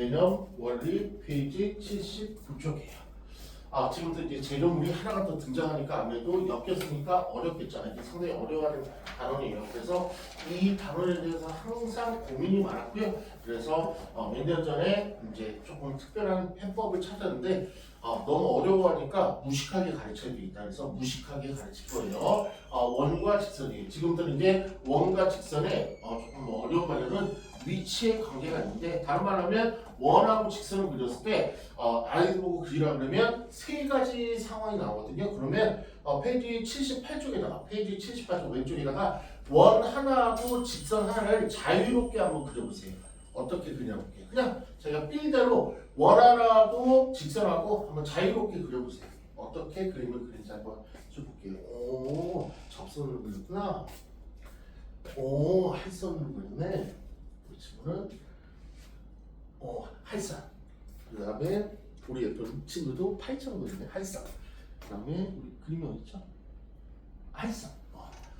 개념 원리 페이지 79쪽이에요. 지금부터 이제 재료물이 하나가 더 등장하니까 아무래도 엮였으니까 어렵겠죠. 이게 상당히 어려워하는 단원이에요. 그래서 이 단원에 대해서 항상 고민이 많았고요. 그래서 몇 년 전에 이제 조금 특별한 해법을 찾았는데 너무 어려워하니까 무식하게 가르쳐야 되겠다. 그래서 무식하게 가르칠 거예요. 원과 직선이에요. 지금부터는 이제 원과 직선에 조금 어려운 말로는 위치의 관계가 있는데 다른 말로 하면 원하고 직선을 그렸을 때 아이들 보고 그리라 그러면 세 가지 상황이 나오거든요. 그러면 페이지 78쪽에다가 페이지 78쪽 왼쪽에다가 원 하나하고 직선 하나를 자유롭게 한번 그려보세요. 어떻게 그려볼게요. 그냥 제가 필대로 원 하나하고 직선하고 한번 자유롭게 그려보세요. 어떻게 그림을 그리는지 한번 해볼게요. 오, 접선으로 그렸구나. 오, 할선으로 그렸네. 우리 친구는 할선. 그 다음에 우리 예쁜 친구도 팔처럼 그리네. 할선. 그 다음에 우리 그림이 어딨죠? 할선.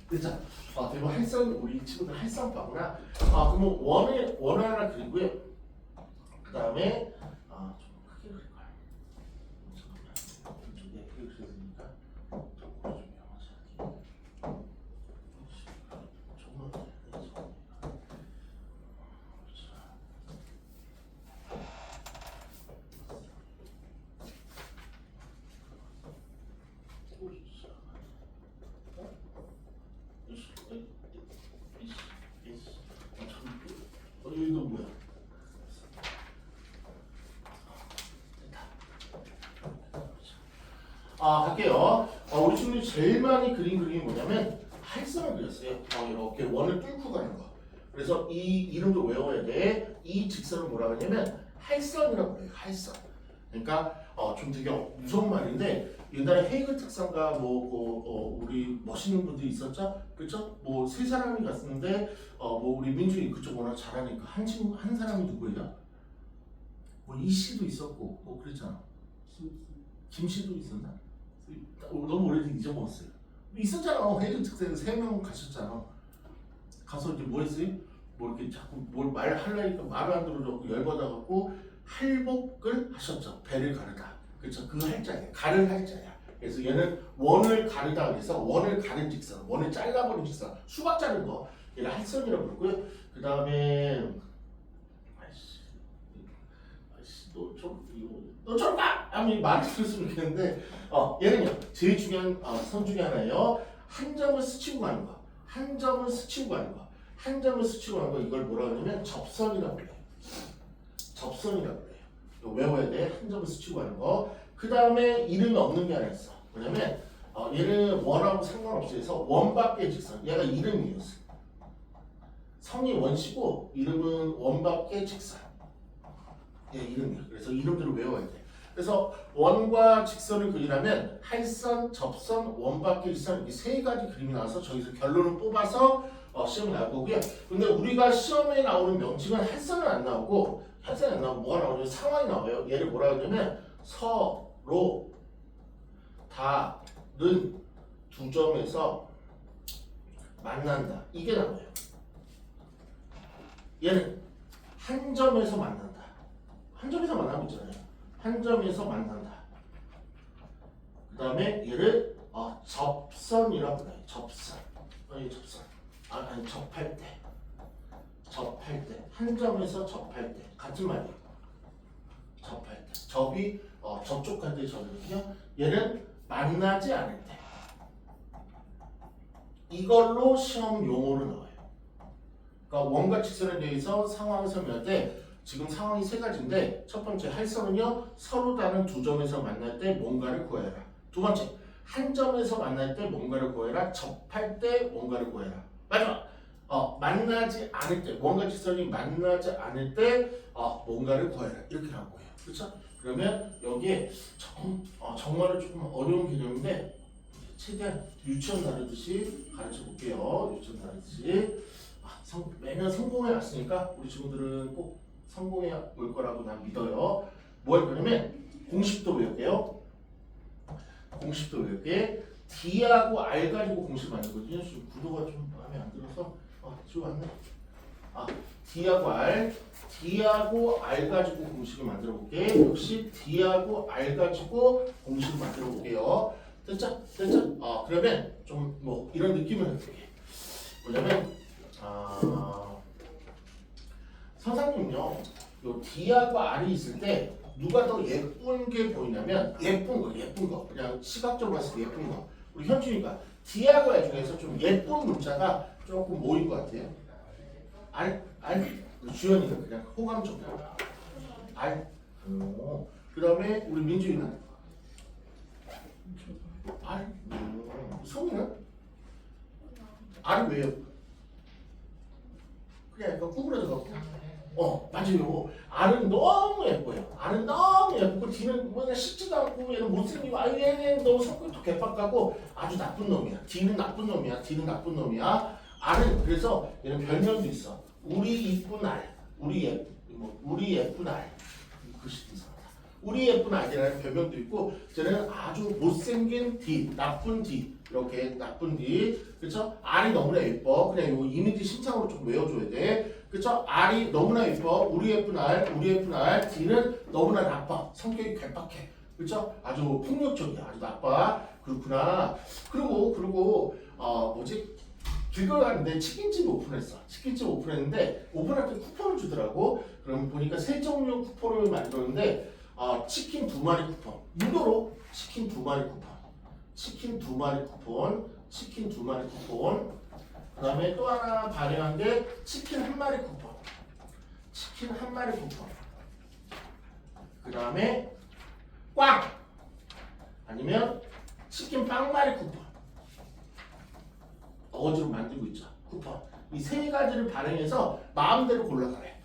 그렇죠. 대부분 할선, 우리 친구들 할선파구나. 그러면 원 하나 그리고요. 그 다음에 좀 크게 그릴 거야. 잠깐만. 이쪽에 크게 그렸으니까 조금 좀 영어지. 조금만. 이거 뭐야? 갈게요. 우리 친구들이 제일 많이 그린 그림이 뭐냐면 할선을 그렸어요. 이렇게 원을 뚫고 가는 거. 그래서 이 이름도 외워야 돼. 이 직선을 뭐라 하냐면 할선이라고 해요. 할선. 그러니까 좀 되게 무서운 말인데 옛날에 헤이글 특사가 우리 멋있는 분들이 있었죠, 그렇죠? 세 사람이 갔었는데 우리 민준이 그쪽 워낙 잘하니까 한 사람이 누구예요? 이 씨도 있었고 그랬잖아. 김 씨도 있었나? 너무 오래된 잊어먹었어요. 있었잖아. 헤이글 특사에 3명 가셨잖아. 가서 이제 뭐 했어요? 이렇게 자꾸 뭘 말하려니까 말을 안 들어줬고 열받아갖고 할복을 하셨죠. 배를 가르다. 그렇죠. 그 할자예요. 가를 할자야. 그래서 얘는 원을 가르다 그래서 원을 가른 직선, 원을 잘라버린 직선, 수박 자른 거 얘를 할선이라고 부르고요. 그 다음에 너 좀 가! 아니 말을 들었으면 좋겠는데 얘는요 제일 중요한 선 중에 하나예요. 한 점을 스치고 가는 거, 한 점을 스치고 가는 거, 한 점을 스치고 가는 거 이걸 뭐라 그러냐면 접선이라고 해요. 접선이라고 해요. 외워야 돼. 한 점을 스치고 가는 거. 그 다음에 이름이 없는 게 하나 있어. 뭐냐면 얘는 원하고 상관없이 해서 원밖에 직선. 얘가 이름이었어. 성이 원시고 이름은 원밖에 직선. 얘 이름이야. 그래서 이름들을 외워야 돼. 그래서 원과 직선을 그리려면 할선, 접선, 원밖에 직선 이렇게 세 가지 그림이 나와서 저기서 결론을 뽑아서 시험에 나올 거고요. 근데 우리가 시험에 나오는 명칭은 할선은 안 나오고 할선이 안 나오고 뭐가 나오냐면 상황이 나와요. 얘를 뭐라 그러냐면 서로 다른 두 점에서 만난다. 이게 나와요. 얘는 한 점에서 만난다. 한 점에서 만나고 있잖아요. 한 점에서 만난다. 그 다음에 얘를 접선이라고 해요. 접선. 접선. 아니 접할 때. 접할 때. 한 점에서 접할 때. 같은 말이에요. 접할 때. 접이 접촉할 때 접이거든요. 얘는 만나지 않을 때. 이걸로 시험 용어로 나와요. 그러니까 원과 직선에 대해서 상황을 설명할 때 지금 상황이 세 가지인데 첫 번째 할선은요 서로 다른 두 점에서 만날 때 뭔가를 구해라. 두 번째 한 점에서 만날 때 뭔가를 구해라. 접할 때 뭔가를 구해라. 마지막 만나지 않을 때 원과 직선이 만나지 않을 때 뭔가를 구해라. 이렇게 나온 거예요. 그렇죠? 그러면 여기에 정말로 조금 어려운 개념인데 최대한 유치원 다루듯이 가르쳐 볼게요. 유치원 다루듯이 매년 성공해 왔으니까 우리 친구들은 꼭 성공해 올 거라고 난 믿어요. 뭐 할 거냐면 공식도 외울게요. 공식도 외울게. D하고 R 가지고 공식 만들거든요. 지금 구도가 좀 마음에 안 들어서 지금 왔네. D하고 R, D하고 R 가지고 공식을 만들어 볼게. 역시 D하고 R 가지고 공식을 만들어 볼게요. 됐죠? 됐죠? 그러면 좀 뭐 이런 느낌을 해볼게. 뭐냐면 선생님요, 요 D하고 R이 있을 때 누가 더 예쁜 게 보이냐면 예쁜 거 그냥 시각적으로 봤을 때 예쁜 거. 우리 현준이가 D하고 R 중에서 좀 예쁜 문자가 조금 뭐인 것 같아요? R. 주연이는 그냥 호감적으로 R. 그 다음에 우리 민준이는 R. 성이는 R이 왜요? 그냥 약간 구부러져갖고 맞아요. R은 너무 예뻐요. R은 너무 예쁘고 D는 뭐냐 씻지도 않고 얘는 못생기고 얘는 너무 성격도 개빡하고 아주 나쁜 놈이야. D는 나쁜 놈이야. R은 그래서 얘는 별명도 있어. 우리 이쁜 R. 우리 예쁜 R. 글씨 이상하다. 우리 예쁜 R이라는 별명도 있고 쟤는 아주 못생긴 D, 나쁜 D. 이렇게 나쁜 D. 그렇죠? R이 너무나 예뻐. 그냥 요 이미지 신창으로 좀 외워줘야 돼. 그쵸? R이 너무나 예뻐. 우리 예쁜 R. D는 너무나 나빠. 성격이 괴팍해. 그쵸? 아주 폭력적이야. 아주 나빠. 그렇구나. 그리고 길 걸어가는데 치킨집 오픈했는데 오픈할 때 쿠폰을 주더라고. 그럼 보니까 세 종류 쿠폰을 만들었는데 치킨 2마리 쿠폰. 무료로 치킨 2마리 쿠폰. 그 다음에 또 하나 발행한 게 치킨 1마리 쿠폰. 그 다음에 꽝! 아니면 치킨 빵마리 쿠폰. 어거지로 만들고 있죠. 쿠폰. 이 세 가지를 발행해서 마음대로 골라가래.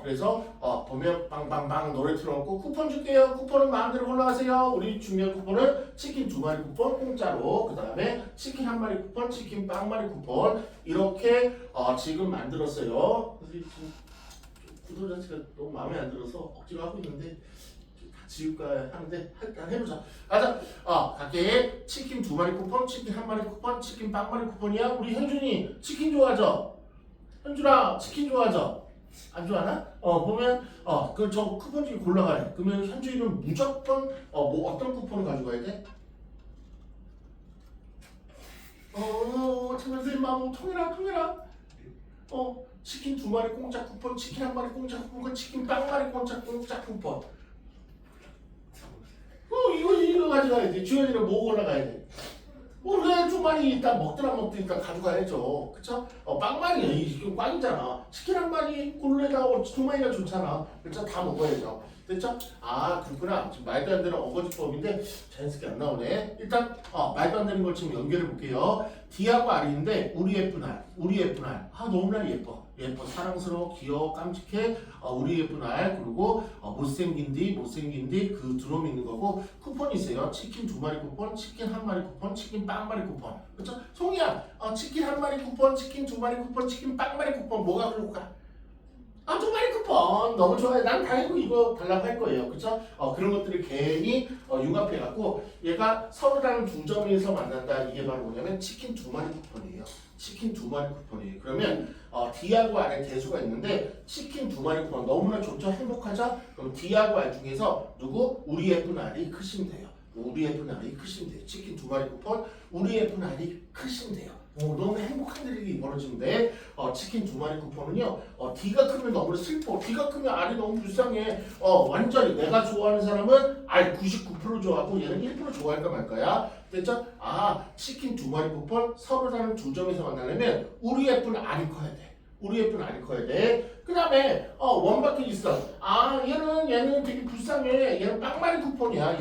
그래서 보면 빵빵빵 노래 틀어놓고 쿠폰 줄게요. 쿠폰은 마음대로 골라가세요. 우리 중요한 쿠폰은 치킨 2마리 쿠폰 공짜로, 그 다음에 치킨 1마리 쿠폰, 치킨 빵마리 쿠폰 이렇게 지금 만들었어요. 그래서 구도 자체가 너무 마음에 안 들어서 억지로 하고 있는데 지울까 하는데 일단 해보자. 가자. 각계 치킨 2마리 쿠폰, 치킨 1마리 쿠폰, 치킨 빵마리 쿠폰이야. 우리 현준이 치킨 좋아하죠? 현준아 치킨 좋아하죠? 안 좋아하나? 보면 그 저 쿠폰 중에 골라가래. 그러면 현준이는 무조건 어떤 쿠폰을 가져가야 돼? 참 선생님 마음 통해라. 치킨 2마리 공짜 쿠폰, 치킨 1마리 공짜 쿠폰, 치킨 빵마리 공짜 쿠폰. 이거 가져가야 돼. 주연이는 뭐 올라가야 돼? 그래 2마리 일단 먹든 안 먹든 일단 가져가야죠. 그쵸? 빵마리야. 이게 꽝이잖아. 치킨 1마리 꼴에다가 2마리가 좋잖아. 그쵸? 다 먹어야죠. 됐죠? 그렇구나. 지금 말도 안 되는 어거지법인데 자연스럽게 안 나오네. 일단 말도 안 되는 걸 지금 연결해 볼게요. D하고 R인데 우리 예쁜 R. 너무나 예뻐. 사랑스러워, 귀여워, 깜찍해. 우리 예쁜 R. 그리고 못생긴 D 그 두 놈이 있는 거고 쿠폰이 있어요. 치킨 2마리 쿠폰, 치킨 1마리 쿠폰, 치킨 빵마리 쿠폰. 그렇죠? 송이야. 치킨 1마리 쿠폰, 치킨 2마리 쿠폰, 치킨 빵마리 쿠폰 뭐가 그럴까? 2마리 쿠폰 너무 좋아요. 난 당연히 이거 달라고 할 거예요. 그쵸? 그런 것들을 괜히 융합해갖고 얘가 서로 다른 두 점에서 만난다. 이게 바로 뭐냐면 치킨 2마리 쿠폰이에요. 그러면 D하고 R에 대수가 있는데 치킨 2마리 쿠폰 너무나 좋죠? 행복하죠? 그럼 D하고 R 중에서 누구? 우리 예쁜 R이 크시면 돼요. 치킨 2마리 쿠폰 우리 예쁜 R이 크시면 돼요. 너무 행복한 일이 벌어지면 돼. 치킨 2마리 쿠폰은요. D가 크면 너무 슬퍼. D가 크면 R이 너무 불쌍해. 완전히 내가 좋아하는 사람은 R 99% 좋아하고 얘는 1% 좋아할까 말까야. 됐죠? 치킨 2마리 쿠폰 서로 다른 두 점에서 만나려면 우리 예쁜 R이 커야 돼. 그 다음에 원바퀴 있어. 얘는 되게 불쌍해. 얘는 빵마리 쿠폰이야.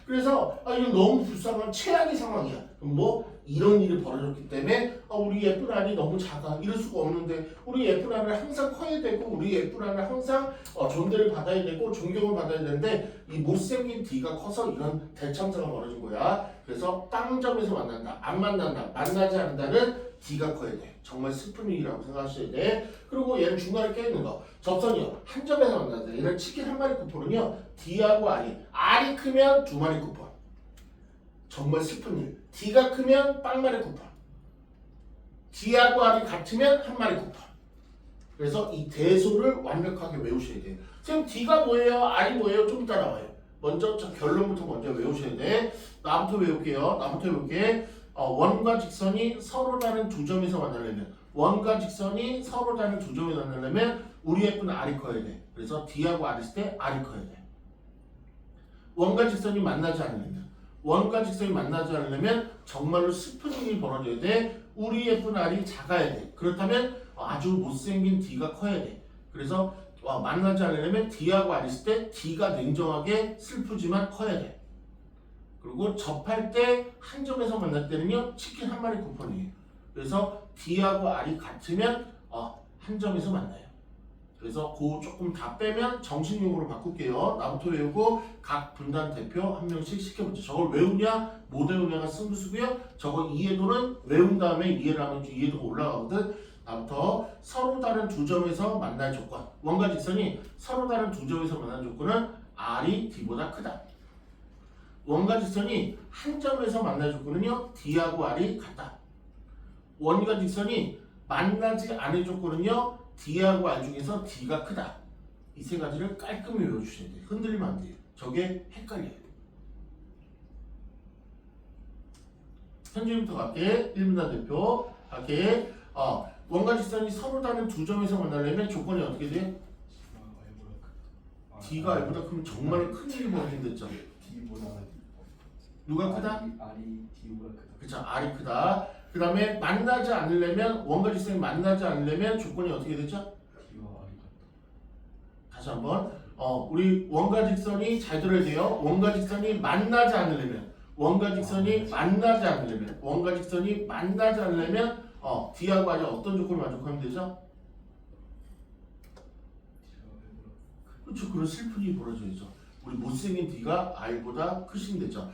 그래서 이건 너무 불쌍한 최악의 상황이야. 그럼 이런 일이 벌어졌기 때문에 우리 예쁜 알이 너무 작아. 이럴 수가 없는데 우리 예쁜 알을 항상 커야 되고 우리 예쁜 알을 항상 존대를 받아야 되고 존경을 받아야 되는데 이 못생긴 D가 커서 이런 대참사가 벌어진 거야. 그래서 빵점에서 만난다. 안 만난다. 만나지 않는다는 D가 커야 돼. 정말 슬픈 일이라고 생각하셔야 돼. 그리고 얘는 중간에 껴있는 거. 접선이요. 한 점에서 만난다. 얘는 치킨 1마리 쿠폰은요. D하고 R이 크면 2마리 쿠폰. 정말 슬픈 일. D가 크면 빵마리 쿠폰. D하고 R이 같으면 한 마리 쿠폰. 그래서 이 대소를 완벽하게 외우셔야 돼요. 선생님 D가 뭐예요? R이 뭐예요? 좀 이따 나와요. 먼저 결론부터 먼저 외우셔야 돼. 나부터 외울게요. 나부터 외울게. 원과 직선이 서로 다른 두 점에서 만나려면 원과 직선이 서로 다른 두 점에서 만나려면 우리 F는 R이 커야 돼. 그래서 D하고 R 있을 때 R이 커야 돼. 원과 직선이 만나지 않으려면 원과 직선이 만나지 않으려면 정말로 슬픈 일이 벌어져야 돼. 우리 F는 R이 작아야 돼. 그렇다면 아주 못생긴 D가 커야 돼. 그래서 만나지 않으려면 D하고 R 있을 때 D가 냉정하게 슬프지만 커야 돼. 그리고 접할 때 한 점에서 만날 때는요 치킨 한 마리 쿠폰이에요. 그래서 D하고 R이 같으면 한 점에서 만나요. 그래서 그 조금 다 빼면 정식용으로 바꿀게요. 나부터 외우고 각 분단 대표 한 명씩 시켜보죠. 저걸 외우냐 못 외우냐가 승부수고요. 저거 이해도는 외운 다음에 이해를 하면 이해도가 올라가거든. 나부터 서로 다른 두 점에서 만날 조건. 원과 직선이 서로 다른 두 점에서 만날 조건은 R이 D보다 크다. 원과 직선이 한 점에서 만날 조건은요 D하고 R이 같다. 원과 직선이 만나지 않을 조건은요 D하고 R 중에서 D가 크다. 이 세 가지를 깔끔히 외워주셔야 돼요. 흔들리면 안 돼요. 저게 헷갈려요. 현재부터 갈게. 1분단 대표 갈게. 원과 직선이 서로 다른 두 점에서 만나려면 조건이 어떻게 돼? D가 R보다 크면 정말 큰 일이 벌어진댔죠. 누가 크다? R이 D보다 크다. 그쵸, R이 크다. 그 다음에 만나지 않으려면 원과 직선이 만나지 않으려면 조건이 어떻게 되죠? D와 R이 같다. 다시 한번 우리 원과 직선이 잘 들어야 돼요. 원과 직선이 만나지 않으려면 원과 직선이 만나지 않으려면 원과 직선이 만나지 않으려면 D하고 R이 어떤 조건을 만족하면 되죠? 그렇죠. 그런 슬픈 일이 벌어져야죠. 우리 못생긴 D가 R보다 크시면 되죠.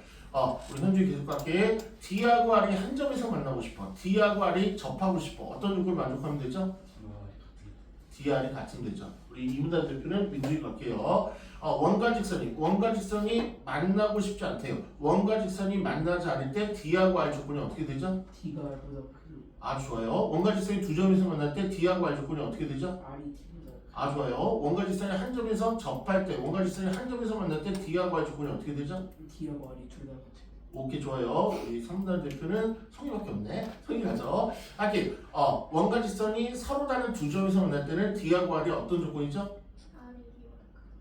우리 현주에 계속 갈게. D하고 R이 한 점에서 만나고 싶어. D하고 R이 접하고 싶어. 어떤 조건을 만족하면 되죠? D와 R이 같은. D, R이 같으면 되죠. 우리 이문단 대표는 민주에 갈게요. 원과 직선이 만나고 싶지 않대요. 원과 직선이 만나지 않을 때 D하고 R 조건이 어떻게 되죠? D가 R보다 크고 아 좋아요. 원과 직선이 두 점에서 만날 때 D하고 R 조건이 어떻게 되죠? R이 D보다 아 좋아요. 원과 직선이 한 점에서 접할 때 원과 직선이 한 점에서 만날 때 D하고 R 조건이 어떻게 되죠? D하고 R이 둘 다 같아. 오케이 좋아요. 우리 3단 대표는 성희밖에 없네. 성희 가죠. 하긴 원과 직선이 서로 다른 두 점에서 만날 때는 D하고 R이 어떤 조건이죠?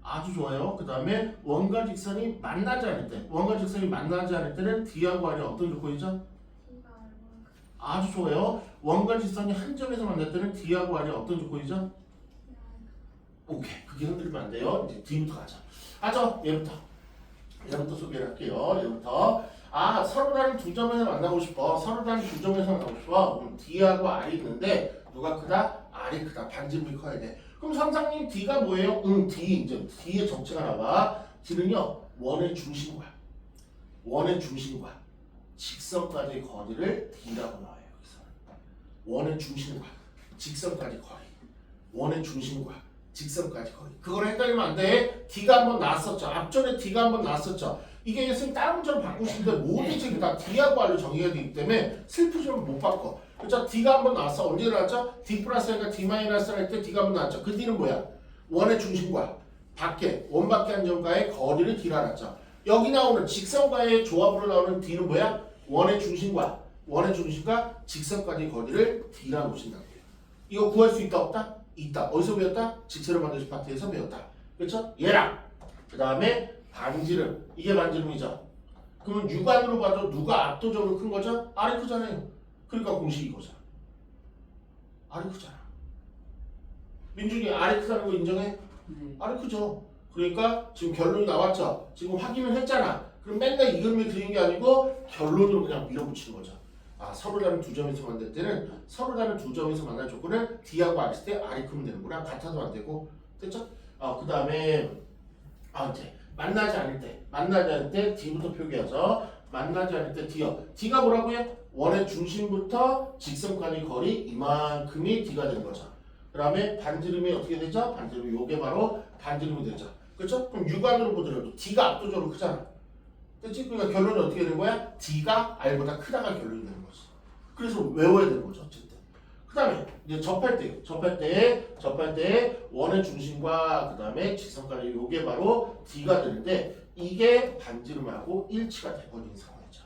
아주 좋아요. 그 다음에 원과 직선이 만나지 않을 때는 D하고 R이 어떤 조건이죠? 아주 좋아요. 원과 직선이 한 점에서 만날 때는 D하고 R이 어떤 조건이죠? 오케이. 그게 흔들리면 안 돼요. 이제 D부터 가자. 하죠. 얘부터 소개를 할게요. 얘부터. 서로 다른 두 점에서 만나고 싶어. 그럼 D하고 R이 있는데 누가 크다? R이 크다. 반지름이 커야 돼. 그럼 선생님 D가 뭐예요? D 이제 D의 적체가 나와. D는요 원의 중심과 직선까지의 거리를 D라고 나와요. 여기서 원의 중심과 직선까지 거리, 원의 중심과 직선까지 거리. 그걸 헷갈리면 안 돼. D가 한번 나왔었죠. 앞전에 D가 한번 나왔었죠. 이게 선생님 다른 문제로 바꾸시는데 모든 책이 다 D하고 R로 정의가 되기 때문에 슬프지만 못 바꿔. 그렇죠? D가 한번 나왔어. 언제 나왔죠? D 플러스니까 D 마이너스 할 때 D가 한번 나왔죠. 그 D는 뭐야? 원의 중심과 원 밖에 한 점과의 거리를 D라 놨죠. 여기 나오는 직선과의 조합으로 나오는 D는 뭐야? 원의 중심과 직선까지 거리를 D라 놓으신다고요. 이거 구할 수 있다 없다? 있다. 어디서 배웠다? 직선을 만드신 파트에서 배웠다. 그렇죠? 얘랑 그 다음에 반지름. 이게 반지름이죠. 그러면 육안으로 봐도 누가 압도적으로 큰 거죠? R이 크잖아요. 그러니까 공식이 이거잖아. R이 크잖아. 민준이 R이 크다는 거 인정해? 네. R이 크죠. 그러니까 지금 결론이 나왔죠. 지금 확인을 했잖아. 그럼 맨날 이 그림을 그리는 게 아니고 결론으로 그냥 밀어붙이는 거죠. 서로 다른 두 점에서 만날 때는 서로 다른 두 점에서 만날 조건은 D하고 R 있을 때 R이 크면 되는구나. 같아도 안 되고. 됐죠? 그 다음에 이제 만나지 않을 때 D부터 표기하죠. 만나지 않을 때 D요. D가 뭐라고요? 원의 중심부터 직선까지 거리 이만큼이 D가 되는 거죠. 그 다음에 반지름이 어떻게 되죠? 반지름이 요게 바로 반지름이 되죠. 그렇죠? 그럼 육안으로 보더라도 D가 압도적으로 크잖아. 그렇지? 그러니까 결론이 어떻게 되는 거야? D가 R보다 크다가 결론이 되는 거지. 그래서 외워야 되는 거죠. 어쨌든. 그 다음에 이제 접할 때 원의 중심과 그 다음에 직선까지 요게 바로 D가 되는데 이게 반지름하고 일치가 돼버린 상황이죠.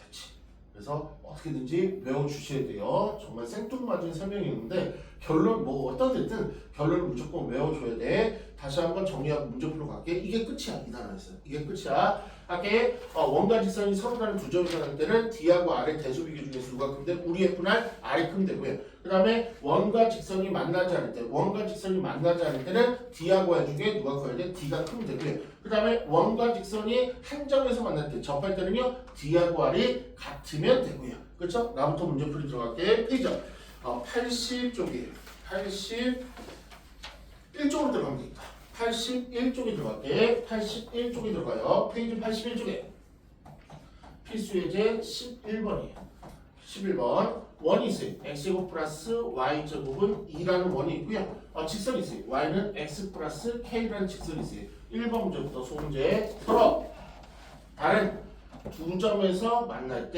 그렇지. 그래서 어떻게든지 외워주셔야 돼요. 정말 생뚱맞은 설명이 있는데 결론 뭐 어떤 데든 결론을 무조건 외워줘야 돼. 다시 한번 정리하고 문제 풀러 갈게. 이게 끝이야. 이 단어였어요. 이게 끝이야. 할게. 원과 직선이 서로 다른 두 점에서 할 때는 D하고 R의 대소비교 중에서 누가 크면 돼? 우리 F는 R이 크면 되고요. 그 다음에 원과 직선이 만나지 않을 때는 D하고 R 중에 누가 커야 돼? D가 크면 되고요. 그 다음에 원과 직선이 한 점에서 만날 때 접할 때는요 D하고 R이 같으면 되고요. 그렇죠? 나부터 문제 풀이 들어갈게. 페이지 80쪽이에요. 81쪽으로 들어가면 되겠다. 81쪽에 들어갈게. 81쪽에 들어가요. 페이지 81쪽에 필수 예제 11번이에요. 11번 원이 있어요. x제곱 플러스 y제곱은 2라는 원이 있고요. 직선이 있어요. y는 x 플러스 k라는 직선이 있어요. 1번 문제부터 소문제 서로 다른 두 점에서 만날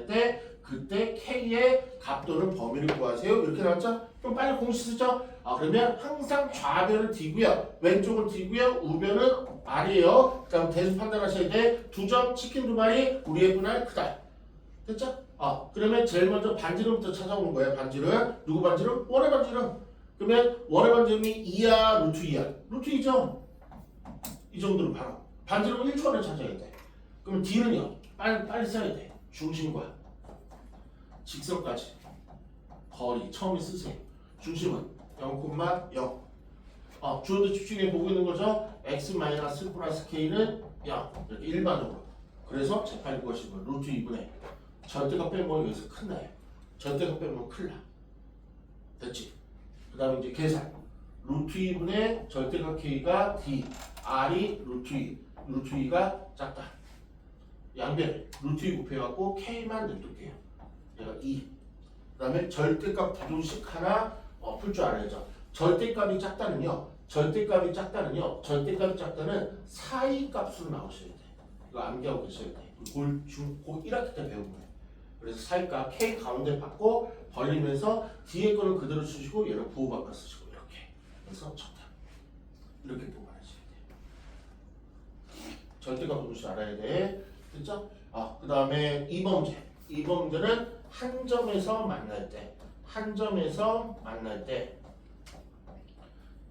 때 그때 k의 값 또는 범위를 구하세요. 이렇게 나왔죠? 그럼 빨리 공식 쓰죠? 그러면 항상 좌변은 D고요. 왼쪽은 D고요. 우변은 R이에요. 그럼 대수 판단하셔야 돼. 두 점 치킨 두 마리 우리 F는 크다. 됐죠? 그러면 제일 먼저 반지름부터 찾아오는 거예요. 반지름. 누구 반지름? 원의 반지름. 그러면 원의 반지름이 2야, 루트 2야. 루트 2죠? 이 정도로 바로. 반지름 1초 안에 찾아야 돼. 그럼 D는요? 빨리 써야 돼. 중심과 직선까지 거리 처음에 쓰세요. 중심은 0,0. 주어도 집중해 보고 있는 거죠. x 플러스 k는 0 이렇게 일반적으로. 그래서 재판인 것이고 루트 2분의 절대값 빼면 여기서 큰 나요. 절대값 빼면 큰일 나. 됐지? 그 다음에 이제 계산. 루트 2분의 절대값 k가 d, r이 루트 2, 루트 2가 작다. 양변 루트 2 곱해갖고 k만 냅둘게요. 얘가 2. 그 다음에 절대값 부등식 하나 풀 줄 알아야죠. 절대값이 작다는 사이값으로 나오셔야 돼. 이거 암기하고 계셔야 돼. 고 1학기 때 배운 거예요. 그래서 사이값 k 가운데 받고 벌리면서 뒤에 거는 그대로 쓰시고 얘는 부호 바꿔 쓰시고 이렇게. 그래서 정답. 이렇게 보관하셔야 돼. 절대값 부등식 알아야 돼. 됐죠? 그 다음에 2번 문제는 한 점에서 만날 때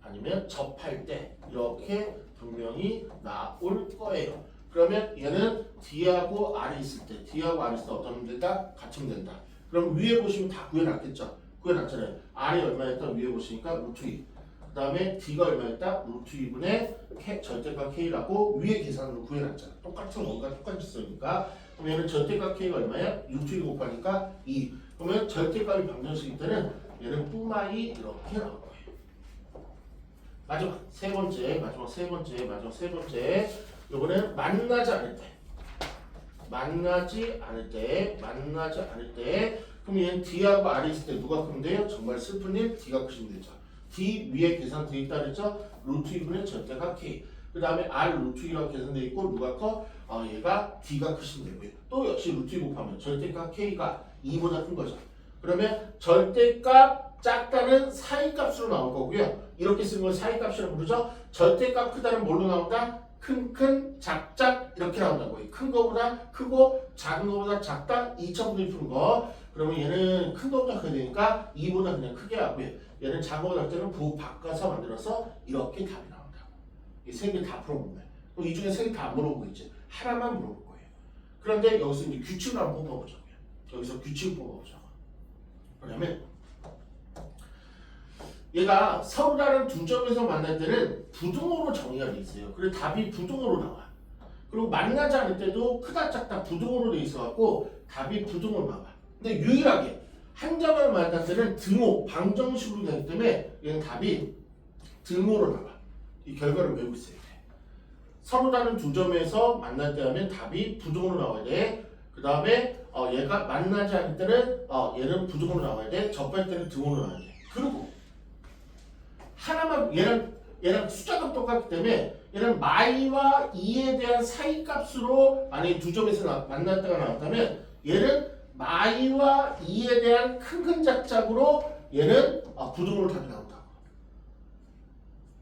아니면 접할 때 이렇게 분명히 나올 거예요. 그러면 얘는 D하고 R이 있을 때 어떤 된다? 같으면 된다. 그럼 위에 보시면 다 구해놨겠죠? 구해놨잖아요. R이 얼마였다? 위에 보시니까 루트 2. 그 다음에 D가 얼마였다? 루트 2분의 절대값 K라고 위에 계산으로 구해놨잖아. 똑같은 원과 똑같이 쓰니까. 그럼 얘는 절대값 K가 얼마야? 루트 2 곱하니까 2. 그러면 절대값이 방정식일 때는 얘는 뿌마이 이렇게 나올 거예요. 마지막 세 번째. 이번엔 만나지 않을 때 그럼 얘는 D하고 R이 있을 때 누가 크면 돼요? 정말 슬픈 일 D가 크시면 되죠. D 위에 계산되어 있다 그랬죠? 루트 2분의 절대값 K. 그 다음에 R 루트 2라고 계산되어 있고 누가 커? 얘가 D가 크시면 되고요. 또 역시 루트 2 곱하면 절대값 K가 2보다 큰 거죠. 그러면 절대값 작다는 사이값으로 나올 거고요. 이렇게 쓰는 걸 사이값이라고 부르죠. 절대값 크다는 뭘로 나온다? 큰, 작작 이렇게 나온다고요. 큰 거보다 크고 작은 거보다 작다 2차분의 푸는 거. 그러면 얘는 큰 거보다 크게 되니까 2보다 그냥 크게 하고요. 얘는 작은 거보다 할 때는 부호 바꿔서 만들어서 이렇게 답이 나온다고. 이 세 개 다 풀어본 거예요. 그럼 이 중에 세 개 다 안 물어보고 있지. 하나만 물어볼 거예요. 그런데 여기서 이제 규칙을 한번 뽑아보자고요. 여기서 규칙을 뽑아보자고. 그러면 얘가 서로 다른 두 점에서 만날 때는 부등호로 정의가 돼 있어요. 그래서 답이 부등호로 나와. 그리고 만나지 않을 때도 크다 작다 부등호로 돼 있어갖고 답이 부등호로 나와. 근데 유일하게 한 점을 만날 때는 등호, 방정식으로 되기 때문에 얘는 답이 등호로 나와. 이 결과를 외우고 있어야 돼. 서로 다른 두 점에서 만날 때 하면 답이 부등호로 나와야 돼. 그 다음에 얘가 만나지 않을 때는 얘는 부등호로 나와야 돼. 접할 때는 등호로 나와야 돼. 그리고 하나만 얘랑 숫자가 똑같기 때문에 얘는 마이와 2에 대한 사이값으로 만약에 두 점에서 만났다가 나왔다면 얘는 마이와 이에 대한 큰 작작으로 얘는 부등호로 답이 나온다고.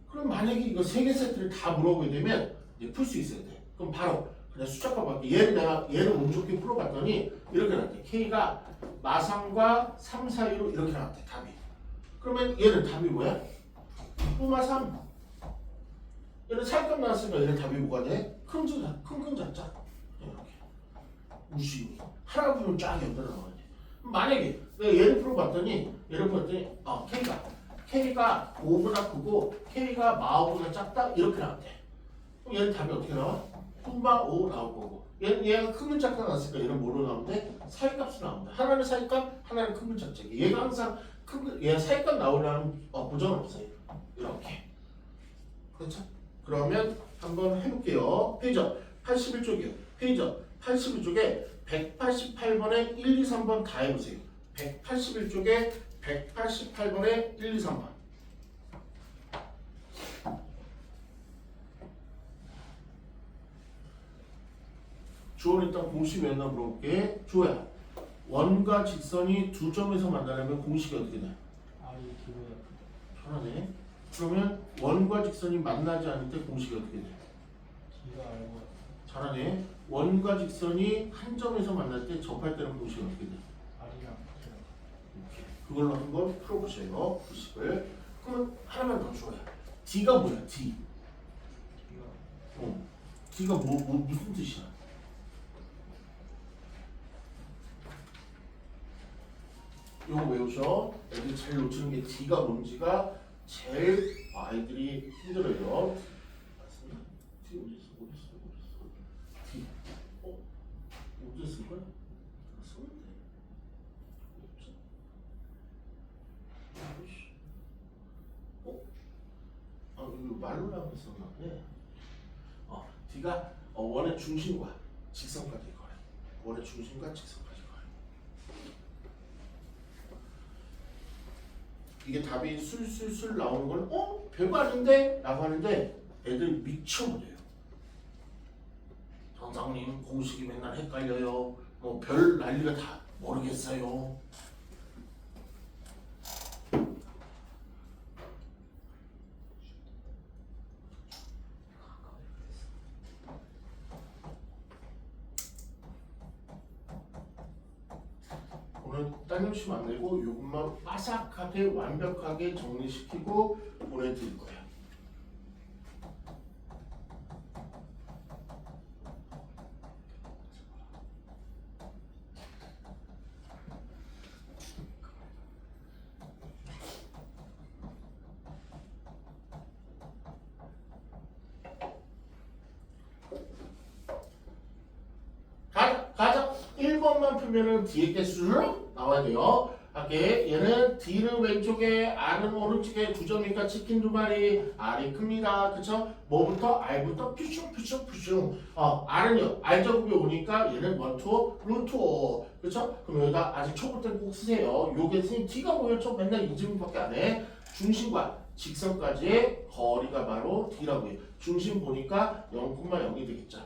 그럼 만약에 이거 세 개 세트를 다 물어보게 되면 이제 풀 수 있어야 돼. 그럼 바로 그냥 숫자값 할게. 얘를 운 좋게 풀어봤더니 이렇게 나왔대. K가 마3과 3 사이로 이렇게 나왔대. 답이. 그러면 얘는 답이 뭐야? 마 3. 얘는 살값 나왔으니까 얘는 답이 뭐가 돼? 큰 작자. 이렇게. 무시. 하나 풀면 쫙 연달아 나와야 돼. 만약에 내가 얘를 풀어봤더니 K가 5보다 크고 K가 마5보다 작다 이렇게 나왔대. 그럼 얘는 답이 어떻게 나와? 2마5 나올 거고 얘가 큰 문짝가 나왔으니까 얘는 뭐로 나오는데? 사이값으로 나온다. 하나는 사이값, 하나는 큰 문짝짜기. 얘가 항상 얘가 사이값 나오려는 보장은 없어요. 이렇게. 그렇죠? 그러면 한번 해볼게요. 페이지 81쪽이요. 페이지 81쪽에 188번에 1, 2, 3번 다 해보세요. 181쪽에 188번에 1, 2, 3번. 주어는 일단 공식이 몇 나 물어볼게. 주어야. 원과 직선이 두 점에서 만나려면 공식이 어떻게 돼? R이 D보다 크다. 편하네. 그러면 원과 직선이 만나지 않을 때 공식이 어떻게 돼? D가 R보다 잘하네. 원과 직선이 한 점에서 만날 때 접할 때는 공식이 어떻게 돼? R이랑 같아요. 이렇게. 그걸로 한번 풀어보세요. 공식을. 그러면 하나만 더 줘야. D가 뭐야? D. D가 D가 무슨 뜻이야? 요거 외우셔. 애들 제일 놓치는 게 D가 뭔지가 제일 아이들이 힘들어요. 맞습니다. D 어디 있어? D. 어디 쓸 거야? 쓰면 돼. 없죠? 이거 말로 나오고 있었나 보네. D가 원의 중심과 직선까지 거래. 원의 중심과 직선까지 거래. 이게 답이 술술술 나오는 건 별거 아닌데? 라고 하는데 애들 미쳐버려요. 선생님 공식이 맨날 헷갈려요. 뭐 별 난리가 다 모르겠어요. 오늘 따님심 안 내고 이것만 빠삭하게 완벽하게 정리시키고 보내드릴 거예요. 가자. 1번만 풀면은 뒤에 게 쑥 나와야 돼요. 할게. 얘는 D는 왼쪽에 R은 오른쪽에 두 점이니까 치킨 두 마리. R이 큽니다. 그쵸? 뭐부터? R부터 퓨슝. R은요. R 제곱이 오니까 얘는 원투 루트 5. 그쵸? 그럼 여기다 아직 초보 때는 꼭 쓰세요. 요게 선생님 D가 뭐였죠? 맨날 이 질문밖에 안 해. 중심과 직선까지의 거리가 바로 D라고 해요. 중심 보니까 0,0이 되겠죠.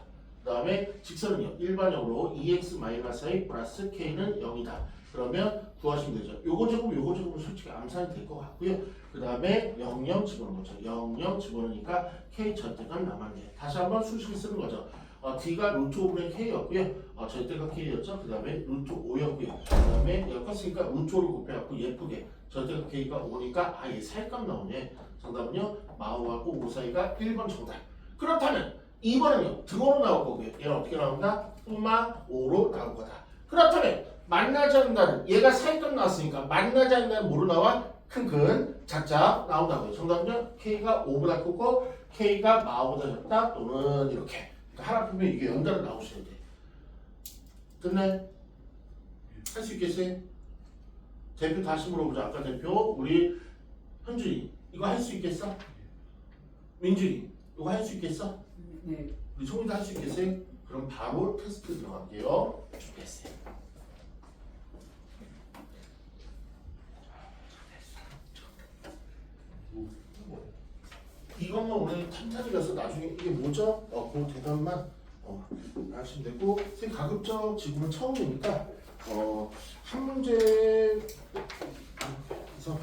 그 다음에 직선은요. 일반형으로 2x-i 플러스 k는 0이다. 그러면 구하시면 되죠. 요거 제곱은 솔직히 암산이 될 것 같고요. 그 다음에 0,0 집어넣는 거죠. 0,0 집어넣으니까 k 절대값 남았네. 다시 한번 수식을 쓰는 거죠. d가 루트 5분의 k였고요. 절대값 k였죠. 그 다음에 루트 5였고요. 그 다음에 엮었으니까 루트 5를 곱해갖고 예쁘게 절대값 k가 5니까 아예 살값 나오네. 정답은요. 마오하고 5 사이가 1번 정답. 그렇다면 2번은요. 등호로 나올 거고요. 얘는 어떻게 나온다? 마 5로 나올 거다. 그렇다면 만나지 않는 날은 얘가 사이값 나왔으니까 만나지 않는 날은 뭐로 나와? 큰 작자 나온다고요. 정답은요. K가 5보다 크고 K가 마보다 작다 또는 이렇게. 그러니까 하나 풀면 이게 연달아 나오셔야 돼. 됐나요? 할 수 있겠어요? 대표 다시 물어보자. 아까 대표 우리 현준이 이거 할 수 있겠어? 민준이 이거 할 수 있겠어? 네. 우리 송이도 할 수 있겠어요? 그럼 바로 테스트 들어갈게요. 준비했어요. 이것만 오늘 탄탄히 가서 나중에 이게 뭐죠? 그 대답만 하시면 되고 선생님 가급적 지금은 처음이니까 한 문제 그래서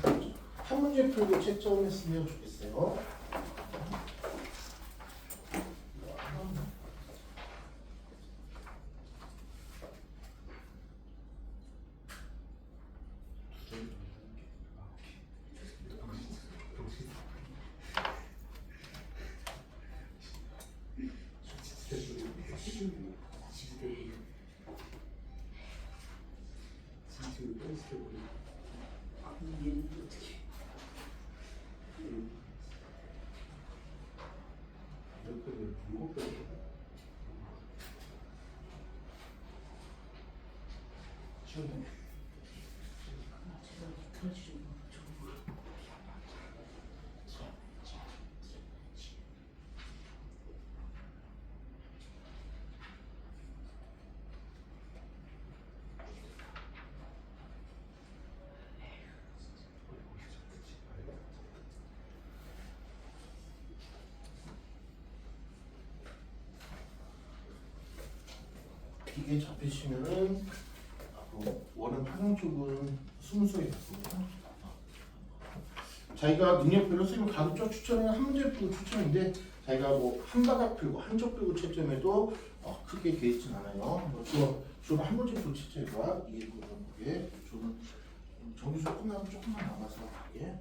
한 문제 풀고 채점했으면 좋겠어요. 얘는 어떻게? 제가 틀어지죠. 이게 잡히시면은 원은 파동 쪽은 20수에 갔습니다. 자기가 능력별로 선생님 가급적 추천은 한 문제 풀고 추천인데 자기가 뭐 한 바닥 풀고 한쪽 풀고 채점해도 크게 개의진 않아요. 주로 한 문제 풀고 채점과 이게 그게 주는 정규수 끝나면 조금만 남아서 가게.